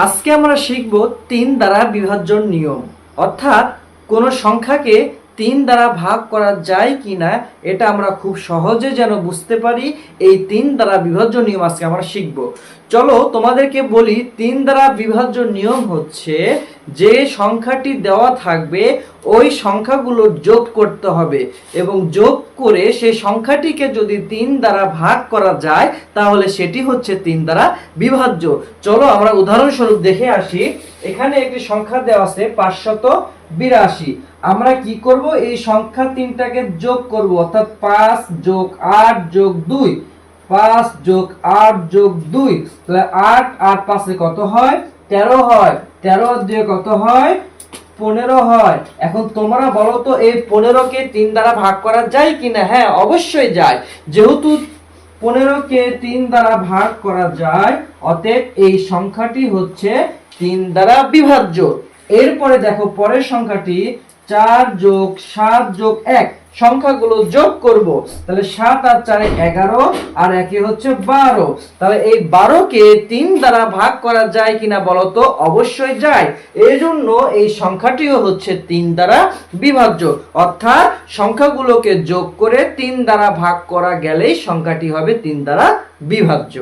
আজকে আমরা শিখব 3 দ্বারা বিভাজ্যর নিয়ম, অর্থাৎ কোনো সংখ্যাকে 3 দ্বারা ভাগ করা যায় কিনা এটা আমরা খুব সহজে যেন বুঝতে পারি। এই 3 দ্বারা বিভাজ্য নিয়ম আজকে আমরা শিখব। চলো তোমাদেরকে বলি, 3 দ্বারা বিভাজ্য নিয়ম হচ্ছে যে সংখ্যাটি দেওয়া থাকবে ওই সংখ্যাগুলো যোগ করতে হবে এবং যোগ করে সেই সংখ্যাটিকে যদি 3 দ্বারা ভাগ করা যায় তাহলে সেটি হচ্ছে 3 দ্বারা বিভাজ্য। চলো আমরা উদাহরণস্বরূপ দেখে আসি। এখানে একটি সংখ্যা দেওয়া আছে 582। আমরা কি করব, এই সংখ্যা তিনটাকে যোগ করব, অর্থাৎ 5 যোগ 8 যোগ 2, 5 যোগ 8 যোগ 2, তাহলে 8 আর 5 এ কত হয়? 13 হয়। 13 দিয়ে কত হয়? 15 হয়। এখন তোমরা বলো তো এই 15 কে 3 দ্বারা ভাগ করা যায় কিনা? হ্যাঁ, অবশ্যই যায়। যেহেতু 15 কে 3 দ্বারা ভাগ করা যায়, অতএব এই সংখ্যাটি হচ্ছে 3 দ্বারা বিভাজ্য। এরপরে দেখো পরের সংখ্যাটি 4 যোগ 7 যোগ 1, সংখ্যাগুলো যোগ করব। তাহলে 7 আর 4 এ 11 আর 1 এ হচ্ছে 12। তাহলে এই 12 কে 3 দ্বারা ভাগ করা যায় কিনা বলো তো? অবশ্যই যায়। এই জন্য এই সংখ্যাটিও হচ্ছে 3 দ্বারা বিভাজ্য, অর্থাৎ সংখ্যাগুলোকে যোগ করে 3 দ্বারা ভাগ করা গেলেই সংখ্যাটি হবে 3 দ্বারা বিভাজ্য।